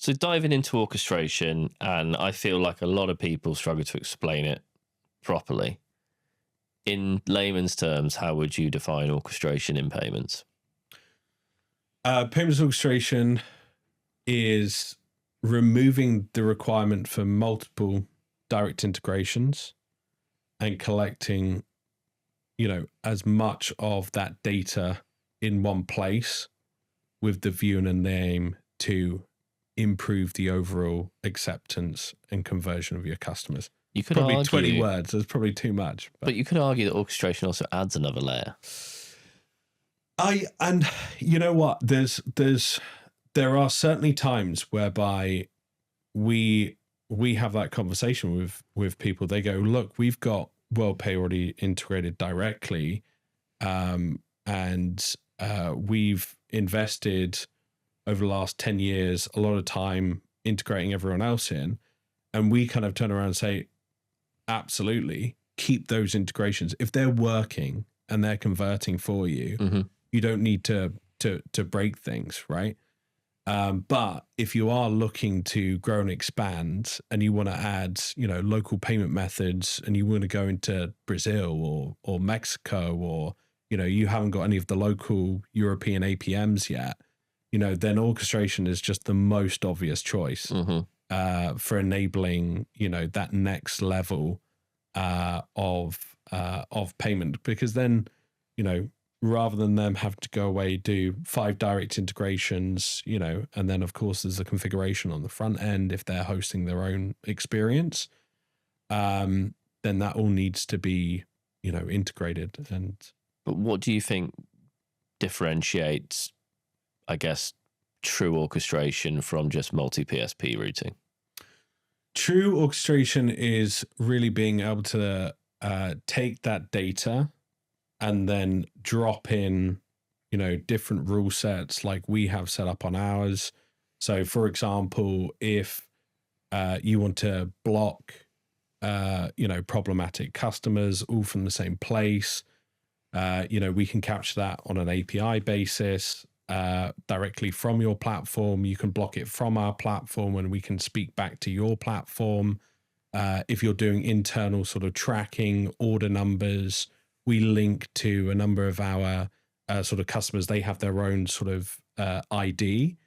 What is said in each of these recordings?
So diving into orchestration, and I feel like a lot of people struggle to explain it properly. In layman's terms, how would you define orchestration in payments? Payments orchestration is removing the requirement for multiple direct integrations and collecting, as much of that data in one place with the view and the aim to improve the overall acceptance and conversion of your customers. You could probably argue, 20 words. That's probably too much. But you could argue that orchestration also adds another layer. And you know what? There are certainly times whereby we have that conversation with people. They go, look, we've got WorldPay already integrated directly, and we've invested over the last 10 years a lot of time integrating everyone else in, and we kind of turn around and say, absolutely, keep those integrations. If they're working and they're converting for you, mm-hmm. you don't need to break things, right? But if you are looking to grow and expand and you want to add, local payment methods, and you want to go into Brazil or Mexico, or, you haven't got any of the local European APMs yet, then orchestration is just the most obvious choice mm-hmm. For enabling, that next level of payment, because then, rather than them having to go away, do 5 direct integrations, and then of course there's a configuration on the front end if they're hosting their own experience, then that all needs to be, integrated. But what do you think differentiates, I guess, true orchestration from just multi-PSP routing? True orchestration is really being able to take that data and then drop in, different rule sets like we have set up on ours. So, for example, if you want to block, problematic customers all from the same place, we can capture that on an API basis directly from your platform. You can block it from our platform and we can speak back to your platform. If you're doing internal sort of tracking, order numbers, we link to a number of our sort of customers. They have their own sort of ID,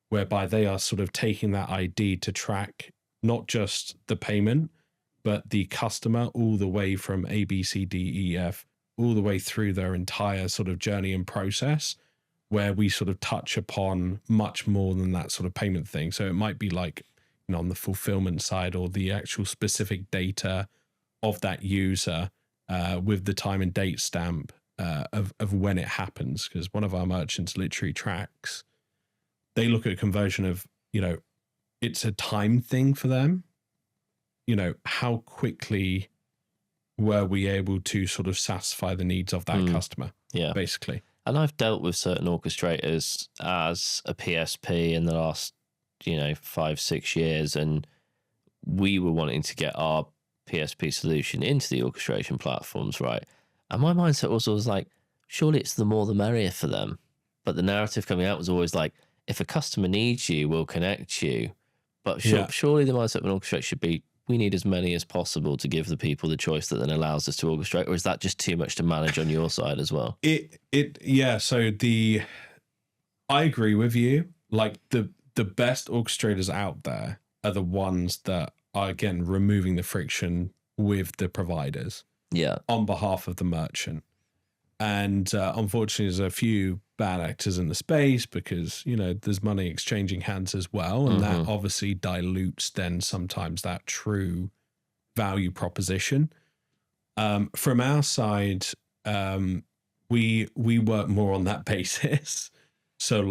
whereby they are sort of taking that ID to track not just the payment, but the customer all the way from A, B, C, D, E, F, all the way through their entire sort of journey and process, where we sort of touch upon much more than that sort of payment thing. So it might be like, on the fulfillment side or the actual specific data of that user, with the time and date stamp of when it happens. Because one of our merchants literally tracks, they look at conversion of, it's a time thing for them. How quickly were we able to sort of satisfy the needs of that customer? Yeah, basically. And I've dealt with certain orchestrators as a PSP in the last, 5-6 years, and we were wanting to get our PSP solution into the orchestration platforms, right? And my mindset also was like, surely it's the more the merrier for them. But the narrative coming out was always like, if a customer needs you, we'll connect you. But surely the mindset of an orchestrator should be, we need as many as possible to give the people the choice that then allows us to orchestrate. Or is that just too much to manage on your side as well? So I agree with you. Like the best orchestrators out there are the ones that are, again, removing the friction with the providers on behalf of the merchant. And unfortunately, there's a few bad actors in the space because, there's money exchanging hands as well. And that obviously dilutes then sometimes that true value proposition. From our side, we work more on that basis. So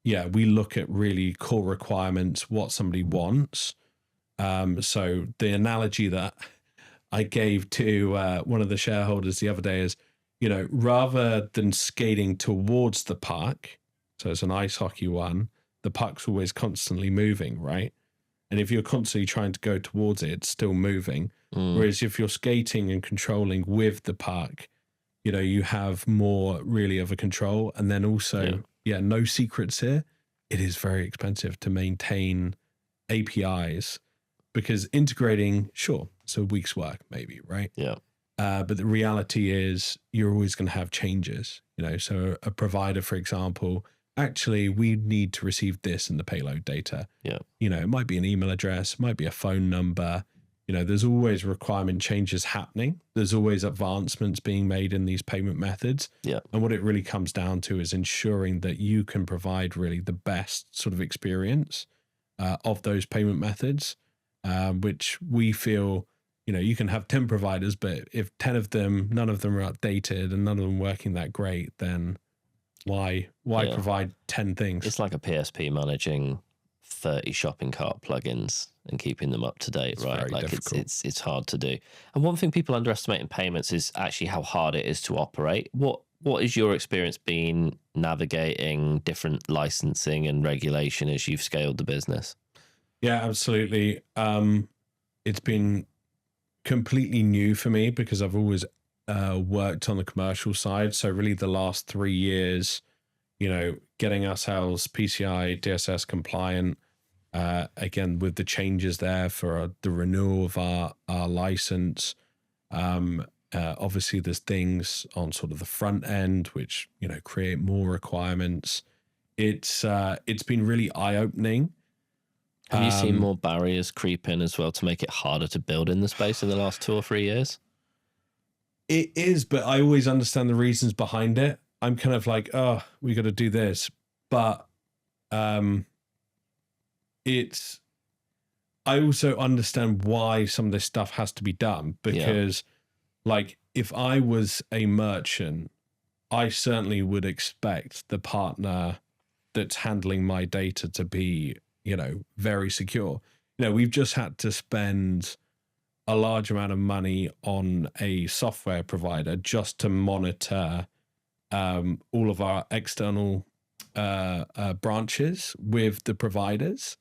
we look at really core requirements, what somebody wants. So the analogy that I gave to one of the shareholders the other day is, rather than skating towards the puck, so it's an ice hockey one, the puck's always constantly moving, right? And if you're constantly trying to go towards it, it's still moving. Whereas if you're skating and controlling with the puck, you have more really of a control. And then also, no secrets here, it is very expensive to maintain APIs, because integrating, sure, it's a week's work maybe, right? Yeah. But the reality is you're always going to have changes, so a provider, for example, actually we need to receive this in the payload data. Yeah. It might be an email address, might be a phone number. There's always requirement changes happening. There's always advancements being made in these payment methods. Yeah. And what it really comes down to is ensuring that you can provide really the best sort of experience of those payment methods, which we feel, you can have 10 providers, but if 10 of them, none of them are updated and none of them working that great, then why provide 10 things? It's like a PSP managing 30 shopping cart plugins and keeping them up to date, It's right? very Like difficult. it's hard to do. And one thing people underestimate in payments is actually how hard it is to operate. What is your experience been navigating different licensing and regulation as you've scaled the business? Yeah, absolutely. It's been completely new for me because I've always worked on the commercial side. So really the last 3 years, getting ourselves PCI DSS compliant, again, with the changes there for the renewal of our license. Obviously there's things on sort of the front end, which, create more requirements. It's been really eye-opening. Have you seen more barriers creep in as well to make it harder to build in the space in the last 2 or 3 years? It is, but I always understand the reasons behind it. I'm kind of like, oh, we got to do this. But I also understand why some of this stuff has to be done, because like if I was a merchant, I certainly would expect the partner that's handling my data to be, very secure. We've just had to spend a large amount of money on a software provider just to monitor all of our external branches with the providers.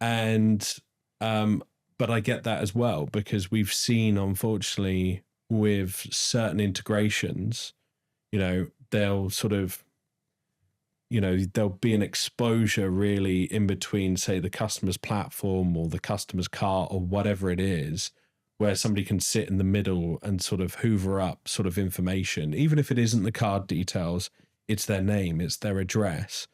And but I get that as well, because we've seen, unfortunately, with certain integrations, they'll sort of, there'll be an exposure really in between, say, the customer's platform or the customer's cart or whatever it is, where somebody can sit in the middle and sort of hoover up sort of information, even if it isn't the card details, it's their name, it's their address.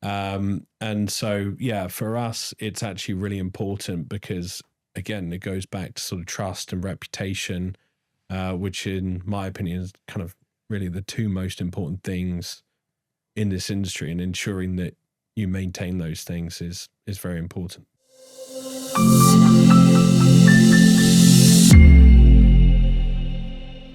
And so, yeah, for us, it's actually really important because, again, it goes back to sort of trust and reputation, which in my opinion is kind of really the two most important things in this industry, and ensuring that you maintain those things is very important.